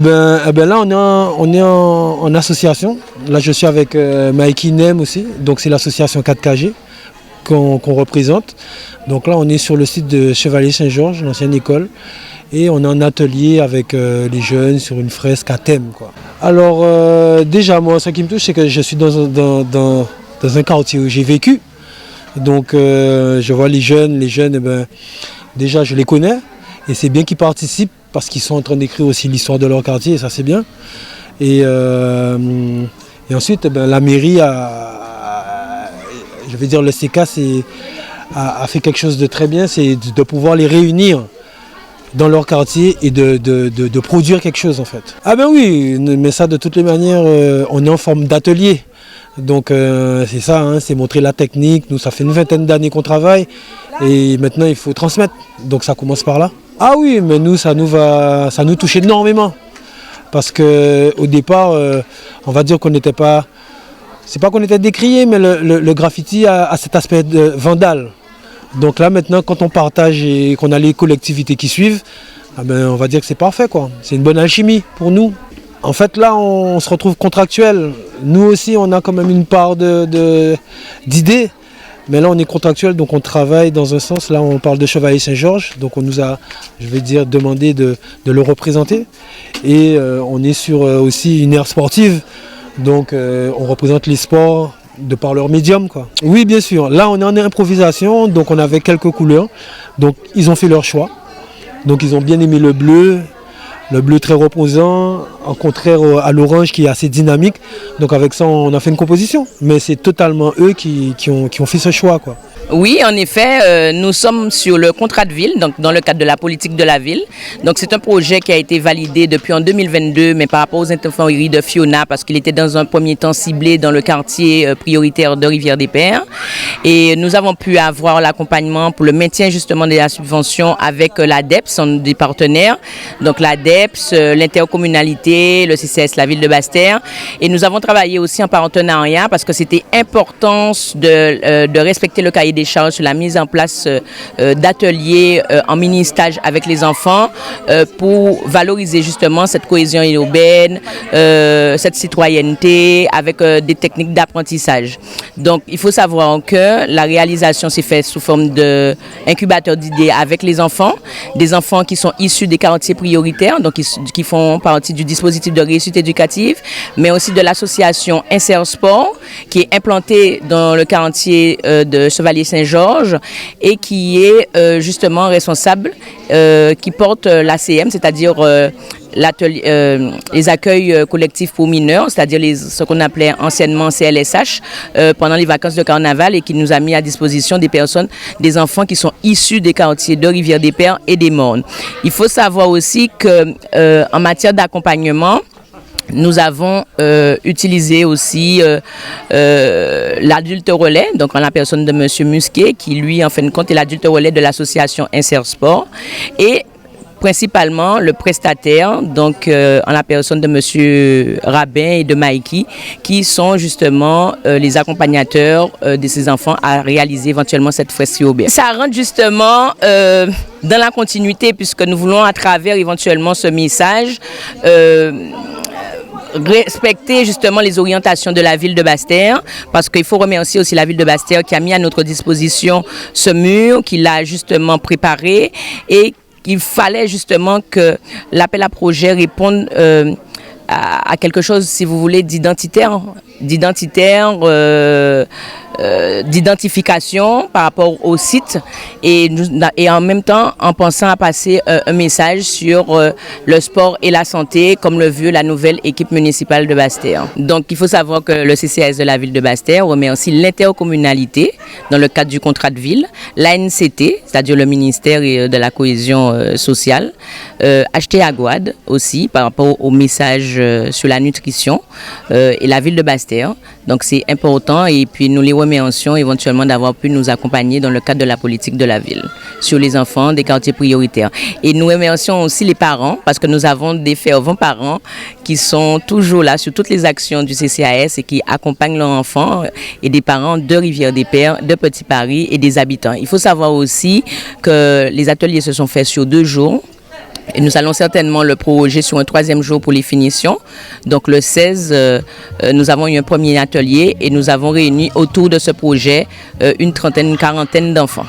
Là, on est en association. Là, je suis avec Mikey Nem aussi. Donc, c'est l'association 4KG qu'on représente. Donc là, on est sur le site de Chevalier Saint-Georges, l'ancienne école. Et on est en atelier avec les jeunes sur une fresque à thème, quoi. Alors, déjà, moi, ce qui me touche, c'est que je suis dans un quartier où j'ai vécu. Donc, je vois les jeunes, déjà, je les connais. Et c'est bien qu'ils participent parce qu'ils sont en train d'écrire aussi l'histoire de leur quartier, et ça c'est bien. Et ensuite, la mairie je veux dire, le CK a fait quelque chose de très bien, c'est de pouvoir les réunir dans leur quartier et de produire quelque chose en fait. Ah ben oui, mais ça de toutes les manières, on est en forme d'atelier. Donc c'est ça, hein, c'est montrer la technique. Nous, ça fait une vingtaine d'années qu'on travaille et maintenant il faut transmettre. Donc ça commence par là. Ah oui, mais nous, ça nous touche énormément. Parce qu'au départ, on va dire qu'on n'était pas... C'est pas qu'on était décrié, mais le graffiti a cet aspect de vandale. Donc là maintenant, quand on partage et qu'on a les collectivités qui suivent, on va dire que c'est parfait, quoi. C'est une bonne alchimie pour nous. En fait là, on se retrouve contractuel. Nous aussi, on a quand même une part d'idées. Mais là, on est contractuel, donc on travaille dans un sens. Là, on parle de Chevalier Saint-Georges, donc on nous a, je vais dire, demandé de le représenter. Et on est sur aussi une ère sportive, donc on représente les sports de par leur médium, quoi. Oui, bien sûr. Là, on est en improvisation, donc on avait quelques couleurs. Donc ils ont fait leur choix. Donc ils ont bien aimé le bleu très reposant, en contraire à l'orange qui est assez dynamique. Donc avec ça, on a fait une composition. Mais c'est totalement eux qui ont fait ce choix, quoi. Oui, en effet, nous sommes sur le contrat de ville, donc dans le cadre de la politique de la ville. Donc c'est un projet qui a été validé depuis en 2022, mais par rapport aux interféreries de Fiona, parce qu'il était dans un premier temps ciblé dans le quartier prioritaire de Rivière-des-Pères. Et nous avons pu avoir l'accompagnement pour le maintien justement de la subvention avec l'ADEPS, sont des partenaires. Donc l'ADEPS, l'intercommunalité, le CCS, la ville de Basse-Terre. Et nous avons travaillé aussi en partenariat parce que c'était important de respecter le cahier des charges sur la mise en place d'ateliers en mini-stage avec les enfants pour valoriser justement cette cohésion urbaine, cette citoyenneté avec des techniques d'apprentissage. Donc il faut savoir que la réalisation s'est faite sous forme d'incubateur d'idées avec les enfants, des enfants qui sont issus des quartiers prioritaires, donc qui font partie du dispositif de réussite éducative, mais aussi de l'association Insert Sport qui est implantée dans le quartier de Chevalier Saint-Georges et qui est justement responsable, qui porte l'ACM, c'est-à-dire les accueils collectifs pour mineurs, c'est-à-dire ce qu'on appelait anciennement CLSH, pendant les vacances de carnaval et qui nous a mis à disposition des enfants qui sont issus des quartiers de Rivière-des-Pères et des Mornes. Il faut savoir aussi qu'en matière d'accompagnement, nous avons utilisé aussi l'adulte relais, donc en la personne de M. Musquet, qui lui, en fin de compte, est l'adulte relais de l'association Insert Sport. Et principalement le prestataire, donc en la personne de M. Rabin et de Mikey, qui sont justement les accompagnateurs de ces enfants à réaliser éventuellement cette fresque urbaine. Ça rentre justement dans la continuité, puisque nous voulons à travers éventuellement ce message respecter justement les orientations de la ville de Basse-Terre, parce qu'il faut remercier aussi la ville de Basse-Terre qui a mis à notre disposition ce mur, qui l'a justement préparé et qu'il fallait justement que l'appel à projet réponde à quelque chose, si vous voulez, d'identification par rapport au site et en même temps en pensant à passer un message sur le sport et la santé comme le veut la nouvelle équipe municipale de Basse-Terre. Donc il faut savoir que le CCAS de la ville de Basse-Terre remercie l'intercommunalité dans le cadre du contrat de ville, l'ANCT, c'est-à-dire le ministère de la cohésion sociale, HT Aguad aussi par rapport au message sur la nutrition et la ville de Basse-Terre. Donc c'est important et puis nous les remercions éventuellement d'avoir pu nous accompagner dans le cadre de la politique de la ville sur les enfants des quartiers prioritaires. Et nous remercions aussi les parents parce que nous avons des fervents parents qui sont toujours là sur toutes les actions du CCAS et qui accompagnent leurs enfants et des parents de Rivière-des-Pères, de Petit Paris et des habitants. Il faut savoir aussi que les ateliers se sont faits sur 2 jours. Et nous allons certainement le proroger sur un 3e jour pour les finitions. Donc le 16, nous avons eu un premier atelier et nous avons réuni autour de ce projet une trentaine, une quarantaine d'enfants.